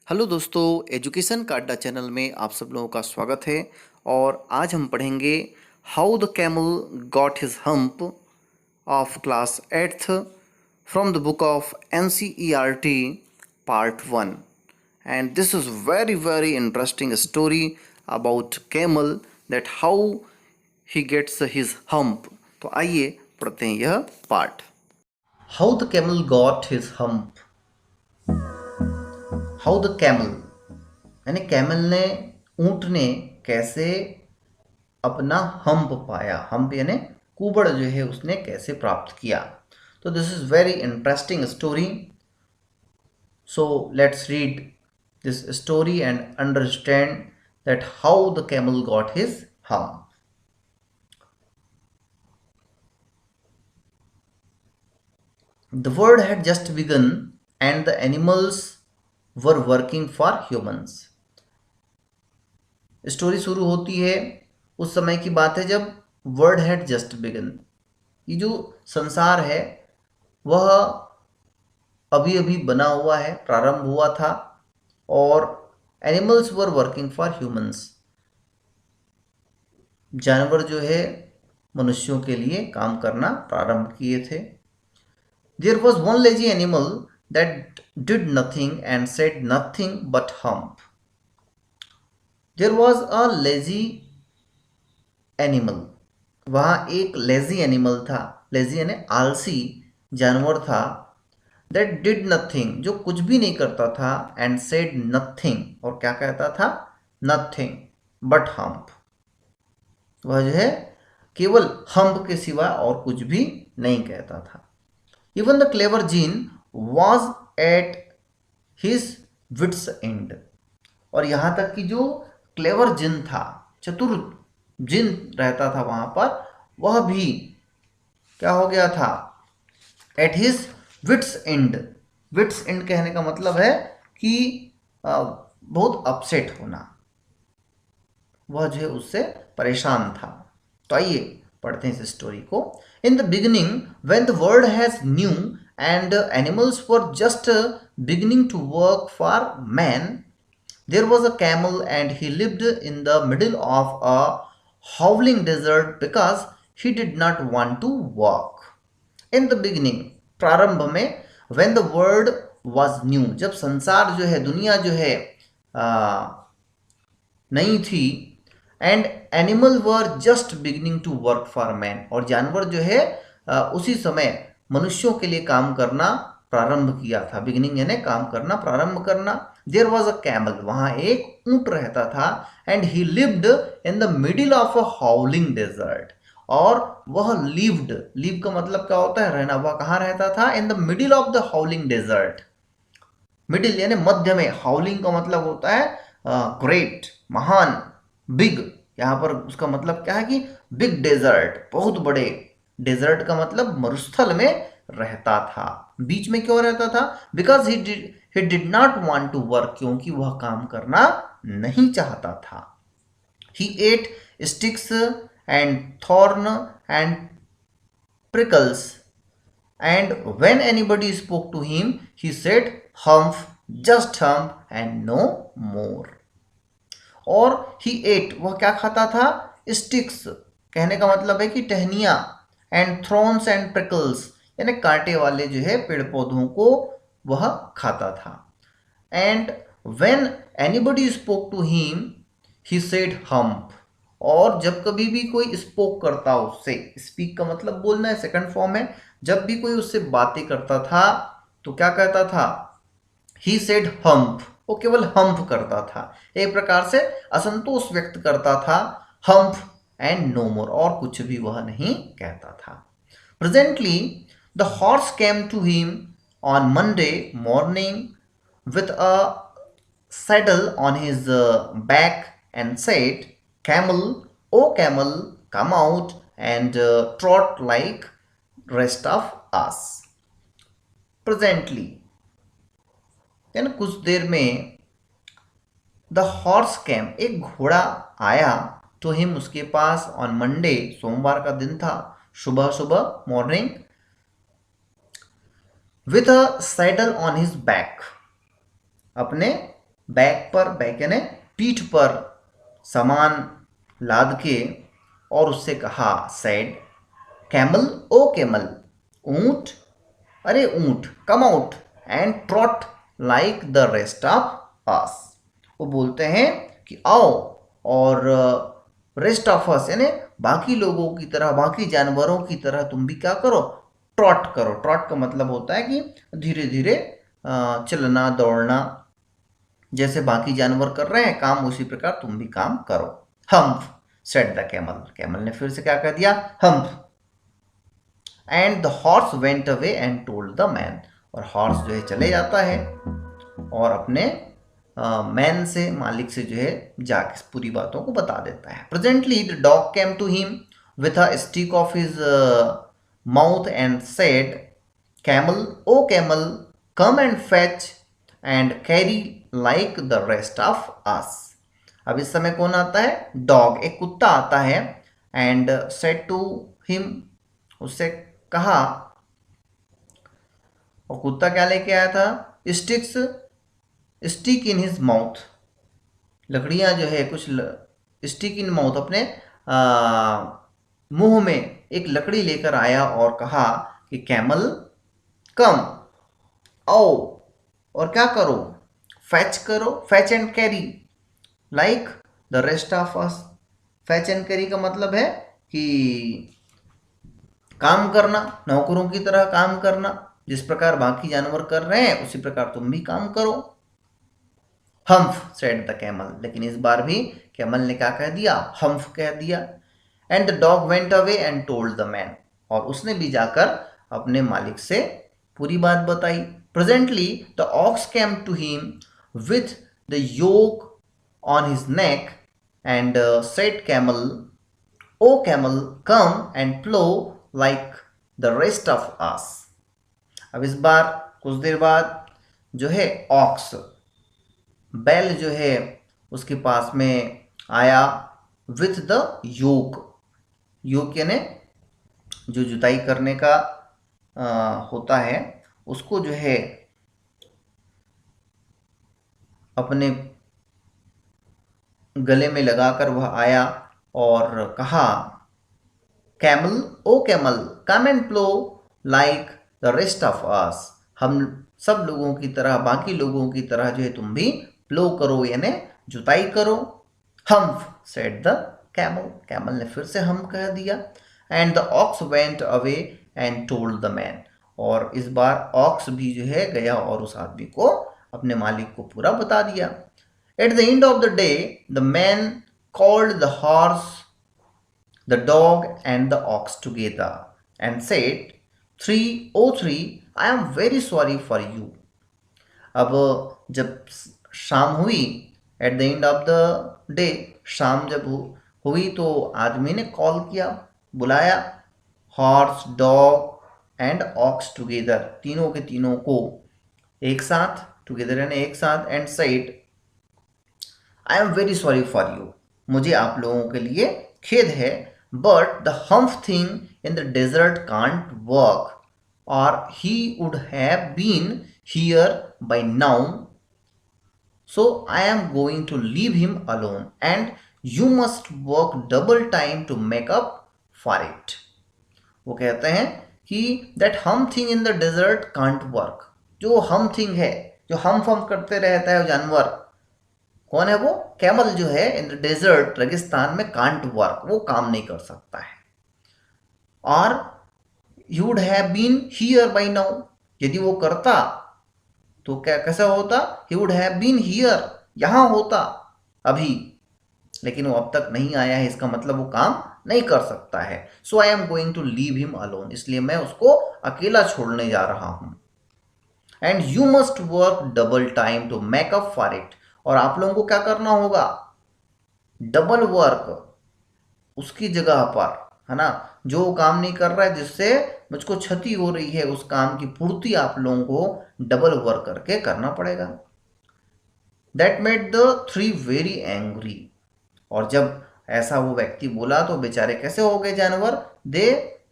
Hello दोस्तों, education का अड्डा चैनल में आप सब लोगों का स्वागत है। और आज हम पढ़ेंगे how the camel got his hump of class 8th from the book of NCERT part 1। And this is very interesting story about camel, that how he gets his hump. तो आइए पढ़ते हैं यह part. How the camel got his hump. How the camel यानी camel ने, ऊंट ने कैसे अपना हम्प पाया। हम्प यानी कुबड़ जो है उसने कैसे प्राप्त किया। तो this is very interesting story. So let's read this story and understand that how the camel got his hump. The world had just begun and the animals were working for humans. Story शुरू होती है, उस समय की बात है जब world had just begin, ये जो संसार है वह अभी अभी बना हुआ है, प्रारंभ हुआ था। और animals were working for humans, जानवर जो है मनुष्यों के लिए काम करना प्रारंभ किए थे। There was one lazy animal that did nothing and said nothing but hump. There was a lazy animal, वहाँ एक लेजी एनिमल था। लेजी यानी आलसी जानवर था। दैट डिड नथिंग, जो कुछ भी नहीं करता था। एंड सेड नथिंग, और क्या कहता था? नथिंग बट हम्प, वह जो है केवल हम्प के सिवा और कुछ भी नहीं कहता था। Even the clever djinn was at his wits end, और यहाँ तक कि जो क्लेवर जिन था, चतुर जिन रहता था वहां पर, वह भी क्या हो गया था? At his wits end. Wits end कहने का मतलब है कि बहुत अपसेट होना, वह जो है उससे परेशान था। तो आइए पढ़ते हैं इस स्टोरी को। In the beginning when the world has new and animals were just beginning to work for man, there was a camel and he lived in the middle of a howling desert because he did not want to walk. In the beginning, प्रारंभ में, when the world was new, जब संसार जो है, दुनिया जो है नई थी, and animal were just beginning to work for man, और जानवर जो है उसी समय मनुष्यों के लिए काम करना प्रारंभ किया था। बिगिनिंग यानी काम करना, प्रारंभ करना। देयर वॉज अ कैमल, वहां एक ऊंट रहता था। And he lived in the middle of a howling desert, और वह लिव्ड, लिव का मतलब क्या होता है? रहना। वह कहाँ रहता था? In the middle of the howling desert. Middle यानी मध्य में, हाउलिंग का मतलब होता है ग्रेट, महान, बिग। यहाँ पर उसका मतलब क्या है कि बिग डेजर्ट, बहुत बड़े। डेजर्ट का मतलब मरुस्थल में रहता था। बीच में क्यों रहता था? Because he did not want to work, क्योंकि वह काम करना नहीं चाहता था। He ate sticks and thorn and prickles, and when anybody spoke to him he said humph, just hump and no more. और he ate, वह क्या खाता था? sticks कहने का मतलब है कि टहनियाँ, and thorns and prickles यानी कांटे वाले जो है पेड़ पौधों को वह खाता था। and when anybody spoke to him he said hump, और जब कभी भी कोई स्पोक करता उससे, स्पीक का मतलब बोलना है, सेकंड फॉर्म है। जब भी कोई उससे बातें करता था तो क्या कहता था? ही सेड हम्प, वो केवल हम्प करता था, एक प्रकार से असंतोष व्यक्त करता था। हम्प एंड नो मोर, और कुछ भी वह नहीं कहता था। Presently the horse came to him on Monday morning with a saddle on his back and said, camel, oh camel, come out and trot like rest of us. Presently यानी कुछ देर में, द हॉर्स कैम, एक घोड़ा आया, to him, उसके पास, on Monday, सोमवार का दिन था, सुबह सुबह, morning, with a saddle on his back, अपने बैक पर, बैक यानी पीठ पर सामान लाद के और उससे कहा, सेड कैमल ओ कैमल, ऊंट, अरे ऊंट, come out and trout like the rest of अस। वो बोलते हैं कि आओ और रेस्ट ऑफ अस यानी बाकी लोगों की तरह, बाकी जानवरों की तरह तुम भी क्या करो, ट्रॉट करो। ट्रॉट का मतलब होता है कि धीरे धीरे चलना, दौड़ना, जैसे बाकी जानवर कर रहे हैं काम उसी प्रकार तुम भी काम करो। Humph said the camel, camel ने फिर से क्या कह दिया, humph. And the horse went away and told the man, और हॉर्स जो है चले जाता है और अपने मैन से, मालिक से जो है जाके पूरी बातों को बता देता है। Presently the dog came to him with a stick of his mouth and said camel O camel come and fetch and carry like the rest of us. अब इस समय कौन आता है, डॉग, एक कुत्ता आता है, एंड सेड टू हिम, उससे कहा, और कुत्ता क्या लेके आया था, sticks, stick in his mouth, लकड़ियां जो है कुछ, स्टिक इन माउथ, अपने मुंह में एक लकड़ी लेकर आया और कहा कि कैमल कम, आओ और क्या करो, फैच करो, fetch and carry like the rest of us. Fetch and carry का मतलब है कि काम करना, नौकरों की तरह काम करना, जिस प्रकार बाकी जानवर कर रहे हैं उसी प्रकार तुम भी काम करो। हम्फ सेड द कैमल, लेकिन इस बार भी कैमल ने क्या कह दिया, हम्फ कह दिया। And the dog went away and told the man, और उसने भी जाकर अपने मालिक से पूरी बात बताई। Presently the ox came to him with the yoke on his neck and said camel O camel come and plough like the rest of us. अब इस बार कुछ देर बाद जो है ऑक्स, बैल जो है उसके पास में आया, विथ द योक, योक यानी जो जुताई करने का होता है, उसको जो है अपने गले में लगाकर वह आया और कहा, camel O camel come and plough like the rest of us, हम सब लोगों की तरह, बाकी लोगों की तरह जो है तुम भी प्लो करो यानी जुताई करो। Humph said the camel, camel ने फिर से हम कह दिया। And the ox went away and told the man, और इस बार ऑक्स भी जो है गया और उस आदमी को, अपने मालिक को पूरा बता दिया। Eight the end of the day the man called the horse, the dog and the ox together and said, 303, I am very sorry for you. अब जब शाम हुई, at the end of the day, शाम जब हुई तो आदमी ने कॉल किया, बुलाया, horse, dog and ox together, तीनों के तीनों को एक साथ, टुगेदर यानी एक साथ, and said I am very sorry for you, मुझे आप लोगों के लिए खेद है, but the humph thing in the desert can't work or he would have been here by now, so I am going to leave him alone and you must work double time to make up for it. वो कहते हैं कि that humph thing in the desert can't work, जो humph thing है, जो हम करते रहता है वो जानवर, कौन है वो, कैमल जो है, इन द डेजर्ट, रेगिस्तान में, कांट वर्क, वो काम नहीं कर सकता है। और you would have been here by now, यदि वो करता तो क्या कैसा होता, he would have been here, यहां होता अभी, लेकिन वो अब तक नहीं आया है, इसका मतलब वो काम नहीं कर सकता है। So I am going to leave him alone, इसलिए मैं उसको अकेला छोड़ने जा रहा हूं। And you must work double time to make up for it, और आप लोगों को क्या करना होगा, डबल वर्क उसकी जगह पर, है ना, जो काम नहीं कर रहा है, जिससे मुझको क्षति हो रही है, उस काम की पूर्ति आप लोगों को डबल वर्क करके करना पड़ेगा। That made the three very angry, और जब ऐसा वो व्यक्ति बोला तो बेचारे कैसे हो गए जानवर, they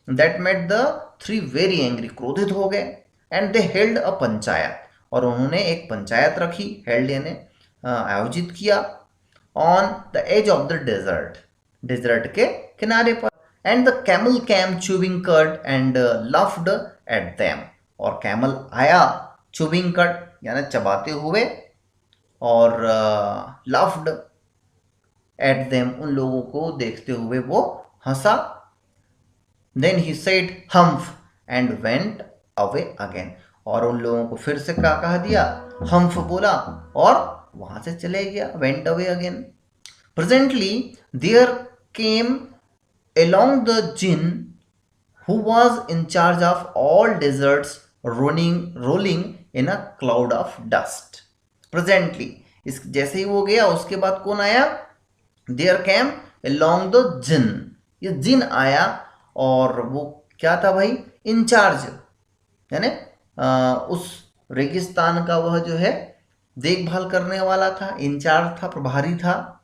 that made the three very angry, क्रोधित हो गए। And they held a panchayat, और उन्होंने एक पंचायत रखी, हेल्ड यानी आयोजित किया on the edge of the desert, desert के किनारे पर। And the camel came chewing cud and laughed at them, और कैमल आया चूविंग कट यानी चबाते हुए, और लफ्ड एट देम उन लोगों को देखते हुए वो हंसा। Then he said humph and went away again, और उन लोगों को फिर से क्या कह दिया, हम्फ बोला और वहां से चले गया, went away again. Presently there came along the jinn who was in charge of all deserts rolling in a cloud of dust. Presently, इस जैसे ही वो गया उसके बाद कौन आया, there came along the jinn, ये जिन आया, और वो क्या था भाई, इंचार्ज, यानी उस रेगिस्तान का वह जो है देखभाल करने वाला था, इंचार्ज था, प्रभारी था,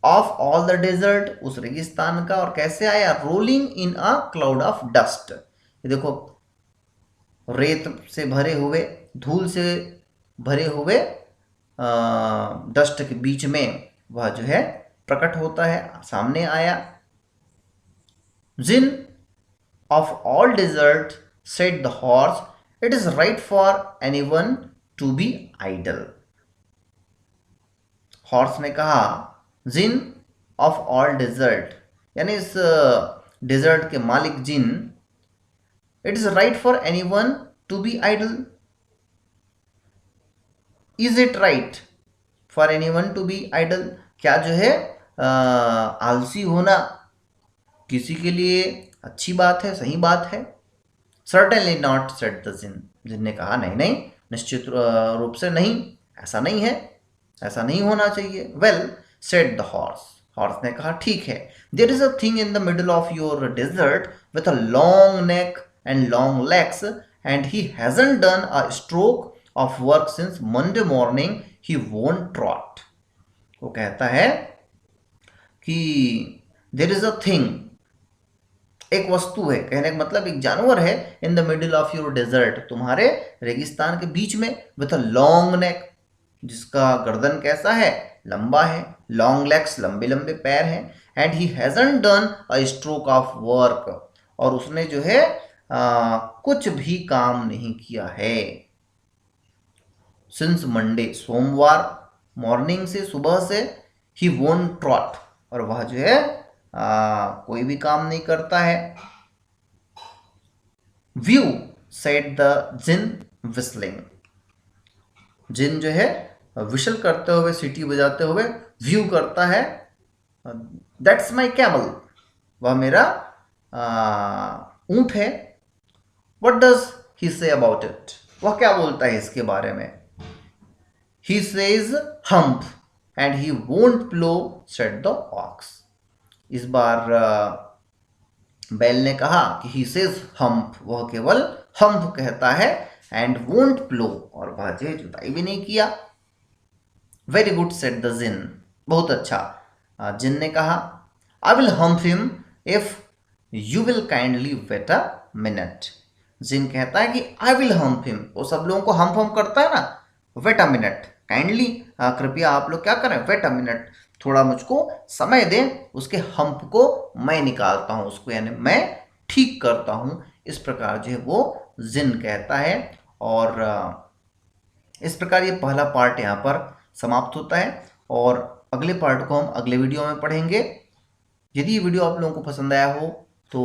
ऑफ ऑल द डेजर्ट, उस रेगिस्तान का। और कैसे आया, rolling in a cloud of dust, ये देखो रेत से भरे हुए, धूल से भरे हुए डस्ट के बीच में वह जो है प्रकट होता है, सामने आया। Djinn of all desert said the horse, it is right for anyone to be idle. Horse ने कहा, जिन ऑफ ऑल डेजर्ट, यानी इस डेजर्ट के मालिक जिन, it is right for anyone to be idle. Is it right for anyone to be idle, क्या जो है आलसी होना किसी के लिए अच्छी बात है, सही बात है? सर्टेनली नॉट सेड द जिन, जिन ने कहा नहीं नहीं, निश्चित रूप से नहीं, ऐसा नहीं है, ऐसा नहीं होना चाहिए। Well said the horse, horse ने कहा ठीक है, there is a thing in the middle of your desert with a long neck and long legs and he hasn't done a stroke of work since Monday morning, he won't trot. वो कहता है कि there is a thing, एक वस्तु है, कहने का मतलब एक जानवर है, in the middle of your desert, तुम्हारे रेगिस्तान के बीच में, विथ अ लॉन्ग नेक, जिसका गर्दन कैसा है, लंबा है, लॉन्ग लेग्स, लंबे लंबे पैर हैं, and he hasn't done a stroke of work, और उसने जो है कुछ भी काम नहीं किया है, सिंस मंडे, सोमवार, मॉर्निंग से, सुबह से, ही वोंट ट्रॉट, और वह जो है कोई भी काम नहीं करता है। Whew said the Djinn whistling, जिन जो है विशल करते हुए, सीटी बजाते हुए व्यू करता है। दैट्स माई कैमल, वह मेरा ऊंट है। What does he say about it, वह क्या बोलता है इसके बारे में? He says hump and he won't plough said the ox. इस बार बैल ने कहा कि ही सेज हम्प, वह केवल हम्प कहता है, एंड वोंट प्लो, और वह जो जुताई भी नहीं किया। Very good said the Djinn, बहुत अच्छा, जिन ने कहा। I will humph him if you will kindly wait a minute. जिन कहता है कि आई विल हम्प हिम, वो सब लोगों को हम्प करता है ना, वेट अ मिनट, काइंडली कृपया आप लोग क्या करें, वेट अ मिनट, थोड़ा मुझको समय दें, उसके हम्प को मैं निकालता हूं, उसको यानी मैं ठीक करता हूं। इस प्रकार जो है वो जिन कहता है। और इस प्रकार ये पहला पार्ट यहाँ पर समाप्त होता है, और अगले पार्ट को हम अगले वीडियो में पढ़ेंगे। यदि ये वीडियो आप लोगों को पसंद आया हो तो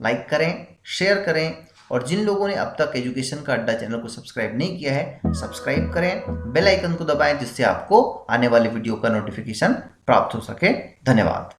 लाइक करें, शेयर करें, और जिन लोगों ने अब तक एजुकेशन का अड्डा चैनल को सब्सक्राइब नहीं किया है, सब्सक्राइब करें, बेल आइकन को दबाएं, जिससे आपको आने वाले वीडियो का नोटिफिकेशन प्राप्त हो सके। धन्यवाद।